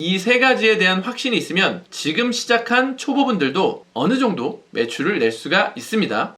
이 세 가지에 대한 확신이 있으면 지금 시작한 초보분들도 어느 정도 매출을 낼 수가 있습니다.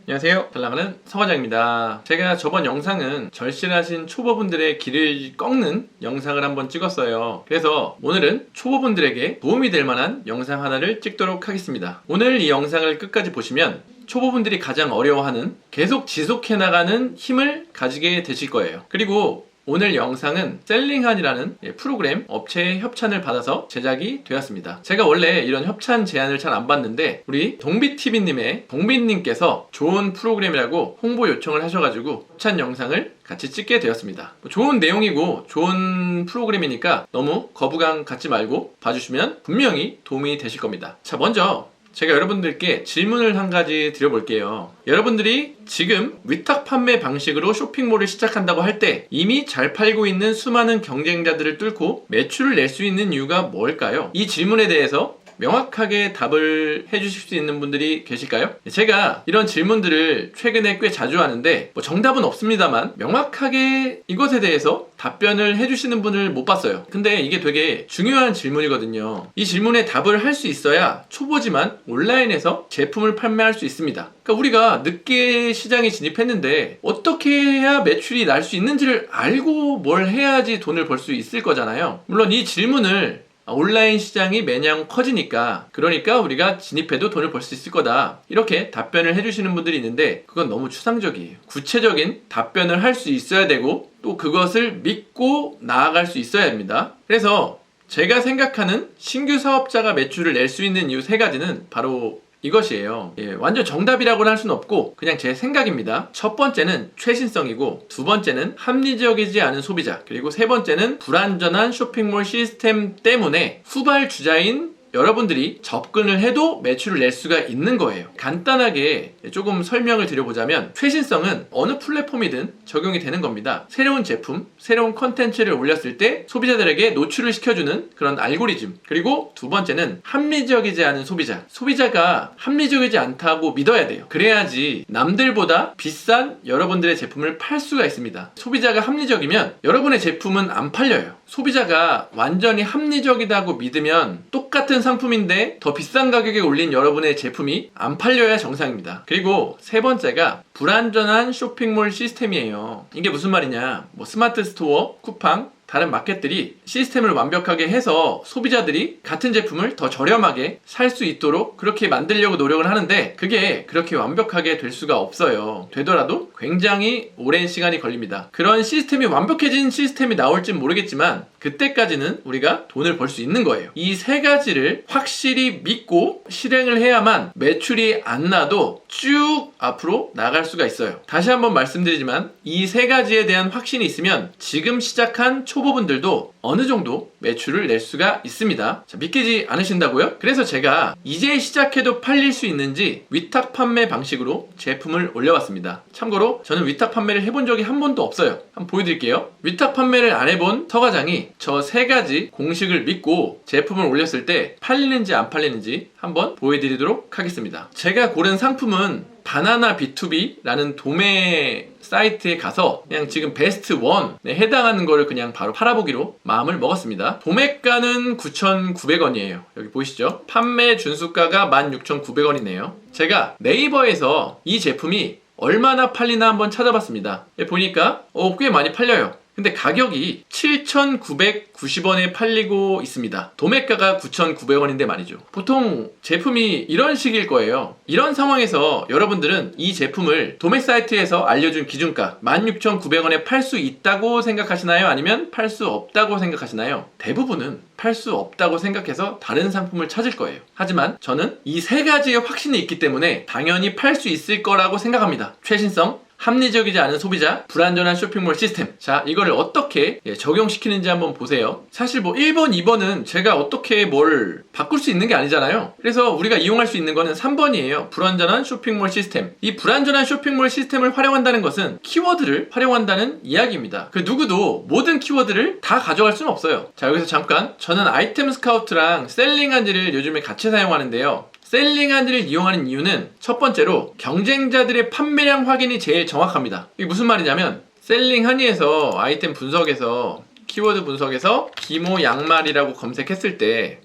안녕하세요, 잘 나가는 서과장입니다. 제가 저번 영상은 절실하신 초보분들의 길을 꺾는 영상을 한번 찍었어요. 그래서 오늘은 초보분들에게 도움이 될 만한 영상 하나를 찍도록 하겠습니다. 오늘 이 영상을 끝까지 보시면 초보분들이 가장 어려워하는 계속 지속해 나가는 힘을 가지게 되실 거예요. 그리고 오늘 영상은 셀링한이라는 프로그램 업체의 협찬을 받아서 제작이 되었습니다. 제가 원래 이런 협찬 제안을 잘 안 받는데 우리 동비TV님의 동비님께서 좋은 프로그램이라고 홍보 요청을 하셔가지고 협찬 영상을 같이 찍게 되었습니다. 좋은 내용이고 좋은 프로그램이니까 너무 거부감 갖지 말고 봐주시면 분명히 도움이 되실 겁니다. 자, 먼저 제가 여러분들께 질문을 한 가지 드려볼게요. 여러분들이 지금 위탁 판매 방식으로 쇼핑몰을 시작한다고 할 때 이미 잘 팔고 있는 수많은 경쟁자들을 뚫고 매출을 낼 수 있는 이유가 뭘까요? 이 질문에 대해서 명확하게 답을 해주실 수 있는 분들이 계실까요? 제가 이런 질문들을 최근에 꽤 자주 하는데 정답은 없습니다만 명확하게 이것에 대해서 답변을 해주시는 분을 못 봤어요. 근데 이게 되게 중요한 질문이거든요. 이 질문에 답을 할 수 있어야 초보지만 온라인에서 제품을 판매할 수 있습니다. 그러니까 우리가 늦게 시장에 진입했는데 어떻게 해야 매출이 날 수 있는지를 알고 뭘 해야지 돈을 벌 수 있을 거잖아요. 물론 이 질문을 온라인 시장이 매년 커지니까 그러니까 우리가 진입해도 돈을 벌 수 있을 거다 이렇게 답변을 해주시는 분들이 있는데 그건 너무 추상적이에요. 구체적인 답변을 할 수 있어야 되고 또 그것을 믿고 나아갈 수 있어야 합니다. 그래서 제가 생각하는 신규 사업자가 매출을 낼 수 있는 이유 세 가지는 바로 이것이에요. 완전 정답이라고는 할 수는 없고 그냥 제 생각입니다. 첫 번째는 최신성이고, 두 번째는 합리적이지 않은 소비자, 그리고 세 번째는 불완전한 쇼핑몰 시스템 때문에 후발주자인 여러분들이 접근을 해도 매출을 낼 수가 있는 거예요. 간단하게 조금 설명을 드려보자면 최신성은 어느 플랫폼이든 적용이 되는 겁니다. 새로운 제품, 새로운 컨텐츠를 올렸을 때 소비자들에게 노출을 시켜주는 그런 알고리즘. 그리고 두 번째는 합리적이지 않은 소비자. 소비자가 합리적이지 않다고 믿어야 돼요. 그래야지 남들보다 비싼 여러분들의 제품을 팔 수가 있습니다. 소비자가 합리적이면 여러분의 제품은 안 팔려요. 소비자가 완전히 합리적이다고 믿으면 똑같은 상품인데 더 비싼 가격에 올린 여러분의 제품이 안 팔려야 정상입니다. 그리고 세 번째가 불완전한 쇼핑몰 시스템이에요. 이게 무슨 말이냐? 스마트 스토어, 쿠팡, 다른 마켓들이 시스템을 완벽하게 해서 소비자들이 같은 제품을 더 저렴하게 살 수 있도록 그렇게 만들려고 노력을 하는데 그게 그렇게 완벽하게 될 수가 없어요. 되더라도 굉장히 오랜 시간이 걸립니다. 그런 시스템이 완벽해진 시스템이 나올진 모르겠지만 그때까지는 우리가 돈을 벌 수 있는 거예요. 이 세 가지를 확실히 믿고 실행을 해야만 매출이 안 나도 쭉 앞으로 나갈 수가 있어요. 다시 한번 말씀드리지만 이 세 가지에 대한 확신이 있으면 지금 시작한 초보분들도 어느 정도 매출을 낼 수가 있습니다. 자, 믿기지 않으신다고요? 그래서 제가 이제 시작해도 팔릴 수 있는지 위탁 판매 방식으로 제품을 올려봤습니다. 참고로 저는 위탁 판매를 해본 적이 한 번도 없어요. 한번 보여드릴게요. 위탁 판매를 안 해본 서과장이 저 세 가지 공식을 믿고 제품을 올렸을 때 팔리는지 안 팔리는지 한번 보여드리도록 하겠습니다. 제가 고른 상품은 바나나 B2B라는 도매 사이트에 가서 그냥 지금 베스트 1에 해당하는 거를 그냥 바로 팔아보기로 마음을 먹었습니다. 도매가는 9,900원이에요. 여기 보이시죠? 판매 준수가가 16,900원이네요. 제가 네이버에서 이 제품이 얼마나 팔리나 한번 찾아봤습니다. 보니까 꽤 많이 팔려요. 근데 가격이 7,990원에 팔리고 있습니다. 도매가가 9,900원인데 말이죠. 보통 제품이 이런 식일 거예요. 이런 상황에서 여러분들은 이 제품을 도매 사이트에서 알려준 기준가 16,900원에 팔 수 있다고 생각하시나요? 아니면 팔 수 없다고 생각하시나요? 대부분은 팔 수 없다고 생각해서 다른 상품을 찾을 거예요. 하지만 저는 이 세 가지의 확신이 있기 때문에 당연히 팔 수 있을 거라고 생각합니다. 최신성, 합리적이지 않은 소비자, 불완전한 쇼핑몰 시스템. 자, 이거를 어떻게 적용시키는지 한번 보세요. 사실 1번, 2번은 제가 어떻게 뭘 바꿀 수 있는 게 아니잖아요. 그래서 우리가 이용할 수 있는 거는 3번이에요. 불완전한 쇼핑몰 시스템. 이 불완전한 쇼핑몰 시스템을 활용한다는 것은 키워드를 활용한다는 이야기입니다. 그 누구도 모든 키워드를 다 가져갈 수는 없어요. 자, 여기서 잠깐, 저는 아이템 스카우트랑 셀링한지를 요즘에 같이 사용하는데요. 셀링한지를 이용하는 이유는 첫 번째로 경쟁자들의 판매량 확인이 제일 정확합니다. 이게 무슨 말이냐면 셀링 한의에서 아이템 분석에서 키워드 분석에서 기모 양말이라고 검색했을 때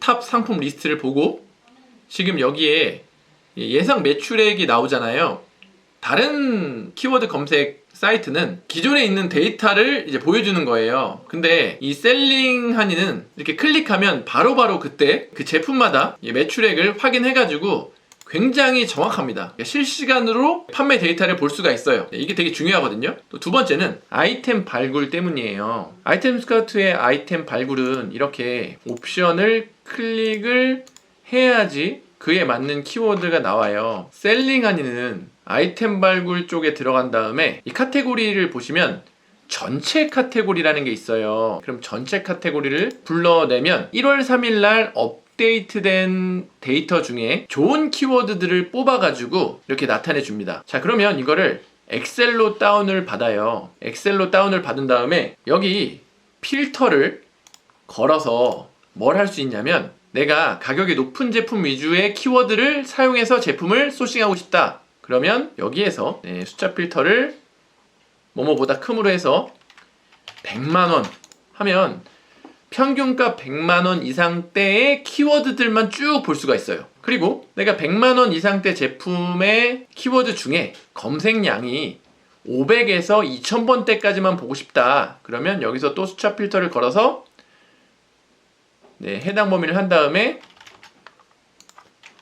탑 상품 리스트를 보고 지금 여기에 예상 매출액이 나오잖아요. 다른 키워드 검색 사이트는 기존에 있는 데이터를 이제 보여주는 거예요. 근데 이 셀링 한이는 이렇게 클릭하면 바로바로 그때 그 제품마다 매출액을 확인해가지고 굉장히 정확합니다. 그러니까 실시간으로 판매 데이터를 볼 수가 있어요. 이게 되게 중요하거든요. 또 두 번째는 아이템 발굴 때문이에요. 아이템 스카우트의 아이템 발굴은 이렇게 옵션을 클릭을 해야지 그에 맞는 키워드가 나와요. 셀링 한이는 아이템 발굴 쪽에 들어간 다음에 이 카테고리를 보시면 전체 카테고리라는 게 있어요. 그럼 전체 카테고리를 불러내면 1월 3일 날 업데이트된 데이터 중에 좋은 키워드들을 뽑아가지고 이렇게 나타내 줍니다. 자, 그러면 이거를 엑셀로 다운을 받아요. 엑셀로 다운을 받은 다음에 여기 필터를 걸어서 뭘 할 수 있냐면 내가 가격이 높은 제품 위주의 키워드를 사용해서 제품을 소싱하고 싶다. 그러면 여기에서 숫자 필터를 뭐뭐보다 큼으로 해서 100만원 하면 평균가 100만원 이상대의 키워드들만 쭉 볼 수가 있어요. 그리고 내가 100만원 이상대 제품의 키워드 중에 검색량이 500에서 2000번대까지만 보고 싶다. 그러면 여기서 또 숫자 필터를 걸어서 해당 범위를 한 다음에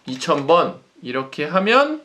2000번 이렇게 하면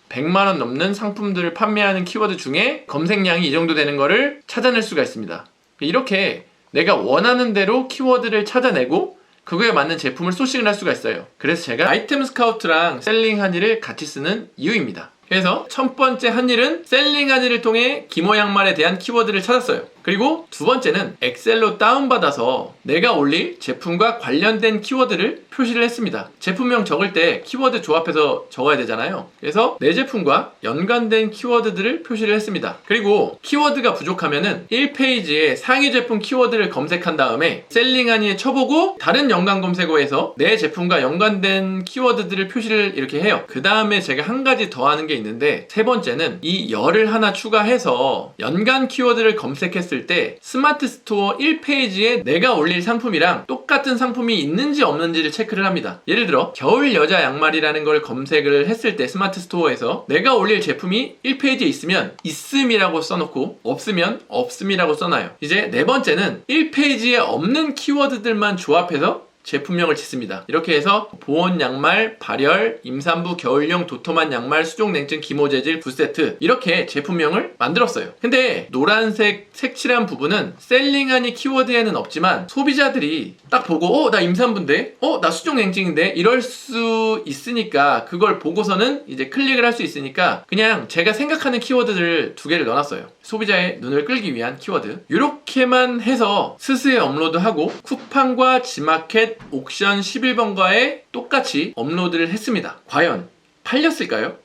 100만원 넘는 상품들을 판매하는 키워드 중에 검색량이 이 정도 되는 거를 찾아낼 수가 있습니다. 이렇게 내가 원하는 대로 키워드를 찾아내고 그거에 맞는 제품을 소싱을 할 수가 있어요. 그래서 제가 아이템 스카우트랑 셀링 한이를 같이 쓰는 이유입니다. 그래서 첫 번째 한 일은 셀링 한이를 통해 기모 양말에 대한 키워드를 찾았어요. 그리고 두 번째는 엑셀로 다운받아서 내가 올릴 제품과 관련된 키워드를 표시를 했습니다. 제품명 적을 때 키워드 조합해서 적어야 되잖아요. 그래서 내 제품과 연관된 키워드들을 표시를 했습니다. 그리고 키워드가 부족하면은 1페이지에 상위 제품 키워드를 검색한 다음에 셀링 한이에 쳐보고 다른 연관 검색어에서 내 제품과 연관된 키워드들을 표시를 이렇게 해요. 그 다음에 제가 한 가지 더 하는 게 있는데 세 번째는 이 열을 하나 추가해서 연관 키워드를 검색했을 때 스마트 스토어 1페이지에 내가 올릴 상품이랑 똑같은 상품이 있는지 없는지를 체크를 합니다. 예를 들어 겨울 여자 양말이라는 걸 검색을 했을 때 스마트 스토어에서 내가 올릴 제품이 1페이지에 있으면 있음이라고 써놓고 없으면 없음이라고 써놔요. 이제 네 번째는 1페이지에 없는 키워드들만 조합해서 제품명을 짓습니다. 이렇게 해서 보온 양말, 발열, 임산부 겨울용 도톰한 양말, 수족 냉증 기모 재질 붓세트 이렇게 제품명을 만들었어요. 근데 노란색 색칠한 부분은 셀링 한이 키워드에는 없지만 소비자들이 딱 보고 나 임산부인데? 나 수족 냉증인데? 이럴 수 있으니까 그걸 보고서는 이제 클릭을 할 수 있으니까 그냥 제가 생각하는 키워드를 두 개를 넣어놨어요. 소비자의 눈을 끌기 위한 키워드. 이렇게만 해서 스스에 업로드하고 쿠팡과 지마켓 옥션 11번가에 똑같이 업로드를 했습니다. 과연 팔렸을까요?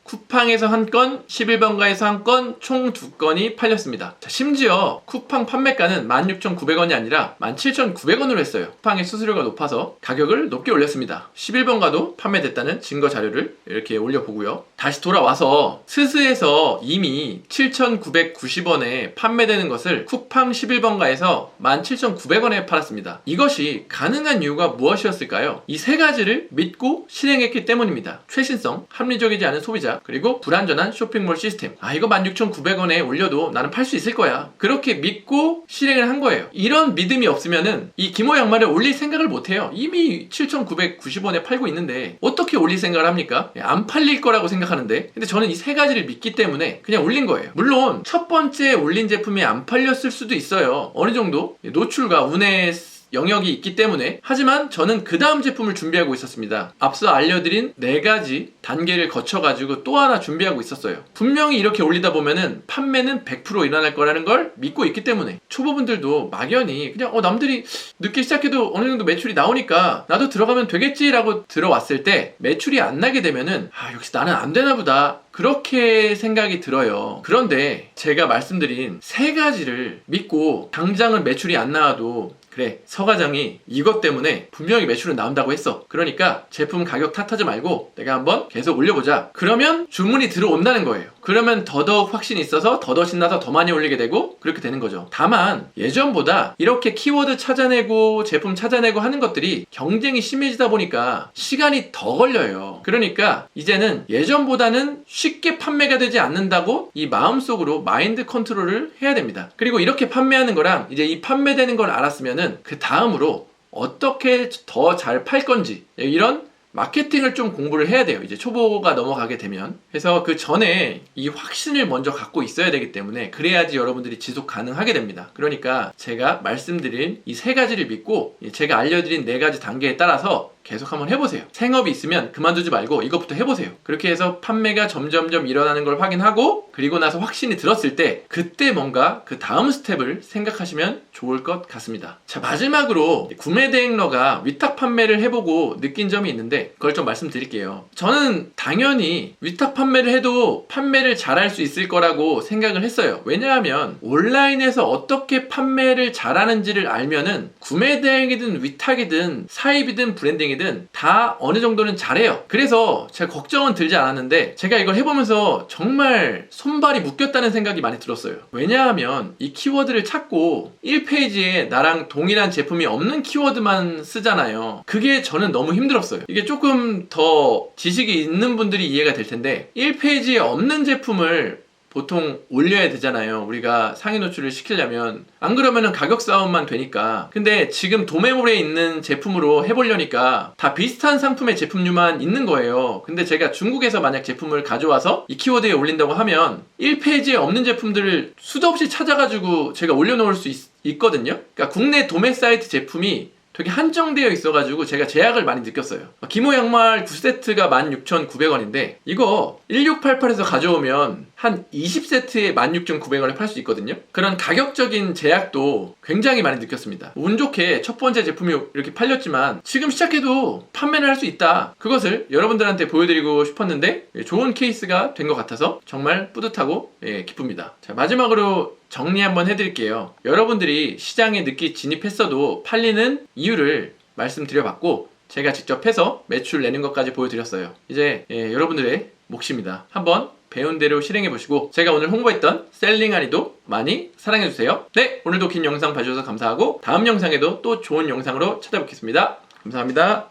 쿠팡에서 한 건, 11번가에서 한 건, 총 2건이 팔렸습니다. 자, 심지어 쿠팡 판매가는 16,900원이 아니라 17,900원으로 했어요. 쿠팡의 수수료가 높아서 가격을 높게 올렸습니다. 11번가도 판매됐다는 증거 자료를 이렇게 올려보고요. 다시 돌아와서 스스에서 이미 7,990원에 판매되는 것을 쿠팡 11번가에서 17,900원에 팔았습니다. 이것이 가능한 이유가 무엇이었을까요? 이 세 가지를 믿고 실행했기 때문입니다. 최신성, 합리적이지 않은 소비자, 그리고 불안전한 쇼핑몰 시스템. 이거 16,900원에 올려도 나는 팔 수 있을 거야. 그렇게 믿고 실행을 한 거예요. 이런 믿음이 없으면은 이 기모 양말을 올릴 생각을 못 해요. 이미 7,990원에 팔고 있는데 어떻게 올릴 생각을 합니까? 안 팔릴 거라고 생각하는데. 근데 저는 이 세 가지를 믿기 때문에 그냥 올린 거예요. 물론 첫 번째 올린 제품이 안 팔렸을 수도 있어요. 어느 정도 노출과 운의 영역이 있기 때문에. 하지만 저는 그 다음 제품을 준비하고 있었습니다. 앞서 알려드린 4가지 단계를 거쳐가지고 또 하나 준비하고 있었어요. 분명히 이렇게 올리다 보면은 판매는 100% 일어날 거라는 걸 믿고 있기 때문에. 초보분들도 막연히 그냥 남들이 늦게 시작해도 어느 정도 매출이 나오니까 나도 들어가면 되겠지라고 들어왔을 때 매출이 안 나게 되면은 역시 나는 안 되나 보다, 그렇게 생각이 들어요. 그런데 제가 말씀드린 3가지를 믿고 당장은 매출이 안 나와도 그래, 서 과장이 이것 때문에 분명히 매출은 나온다고 했어. 그러니까 제품 가격 탓하지 말고 내가 한번 계속 올려보자. 그러면 주문이 들어온다는 거예요. 그러면 더더욱 확신이 있어서 더더 신나서 더 많이 올리게 되고 그렇게 되는 거죠. 다만 예전보다 이렇게 키워드 찾아내고 제품 찾아내고 하는 것들이 경쟁이 심해지다 보니까 시간이 더 걸려요. 그러니까 이제는 예전보다는 쉽게 판매가 되지 않는다고 이 마음속으로 마인드 컨트롤을 해야 됩니다. 그리고 이렇게 판매하는 거랑 이제 이 판매되는 걸 알았으면은 그 다음으로 어떻게 더 잘 팔 건지 이런 마케팅을 좀 공부를 해야 돼요. 이제 초보가 넘어가게 되면. 그래서 그 전에 이 확신을 먼저 갖고 있어야 되기 때문에 그래야지 여러분들이 지속 가능하게 됩니다. 그러니까 제가 말씀드린 이 세 가지를 믿고 제가 알려드린 네 가지 단계에 따라서 계속 한번 해보세요. 생업이 있으면 그만두지 말고 이것부터 해보세요. 그렇게 해서 판매가 점점점 일어나는 걸 확인하고 그리고 나서 확신이 들었을 때 그때 뭔가 그 다음 스텝을 생각하시면 좋을 것 같습니다. 자, 마지막으로 구매 대행러가 위탁 판매를 해보고 느낀 점이 있는데 그걸 좀 말씀드릴게요. 저는 당연히 위탁 판매를 해도 판매를 잘할 수 있을 거라고 생각을 했어요. 왜냐하면 온라인에서 어떻게 판매를 잘하는지를 알면은 구매 대행이든 위탁이든 사입이든 브랜딩이든 다 어느 정도는 잘해요. 그래서 제가 걱정은 들지 않았는데 제가 이걸 해보면서 정말 손발이 묶였다는 생각이 많이 들었어요. 왜냐하면 이 키워드를 찾고 1페이지에 나랑 동일한 제품이 없는 키워드만 쓰잖아요. 그게 저는 너무 힘들었어요. 이게 조금 더 지식이 있는 분들이 이해가 될 텐데 1페이지에 없는 제품을 보통 올려야 되잖아요. 우리가 상위 노출을 시키려면. 안 그러면은 가격 싸움만 되니까. 근데 지금 도매몰에 있는 제품으로 해보려니까 다 비슷한 상품의 제품류만 있는 거예요. 근데 제가 중국에서 만약 제품을 가져와서 이 키워드에 올린다고 하면 1페이지에 없는 제품들을 수도 없이 찾아가지고 제가 올려놓을 수 있거든요. 그러니까 국내 도매 사이트 제품이 되게 한정되어 있어가지고 제가 제약을 많이 느꼈어요. 기모 양말 9세트가 16,900원인데 이거 1688에서 가져오면 한 20세트에 16,900원에 팔 수 있거든요. 그런 가격적인 제약도 굉장히 많이 느꼈습니다. 운 좋게 첫 번째 제품이 이렇게 팔렸지만 지금 시작해도 판매를 할 수 있다. 그것을 여러분들한테 보여드리고 싶었는데 좋은 케이스가 된 것 같아서 정말 뿌듯하고 기쁩니다. 자, 마지막으로 정리 한번 해드릴게요. 여러분들이 시장에 늦게 진입했어도 팔리는 이유를 말씀드려봤고 제가 직접 해서 매출 내는 것까지 보여드렸어요. 이제 여러분들의 몫입니다. 한번 배운 대로 실행해보시고 제가 오늘 홍보했던 셀링 아리도 많이 사랑해주세요. 네, 오늘도 긴 영상 봐주셔서 감사하고 다음 영상에도 또 좋은 영상으로 찾아뵙겠습니다. 감사합니다.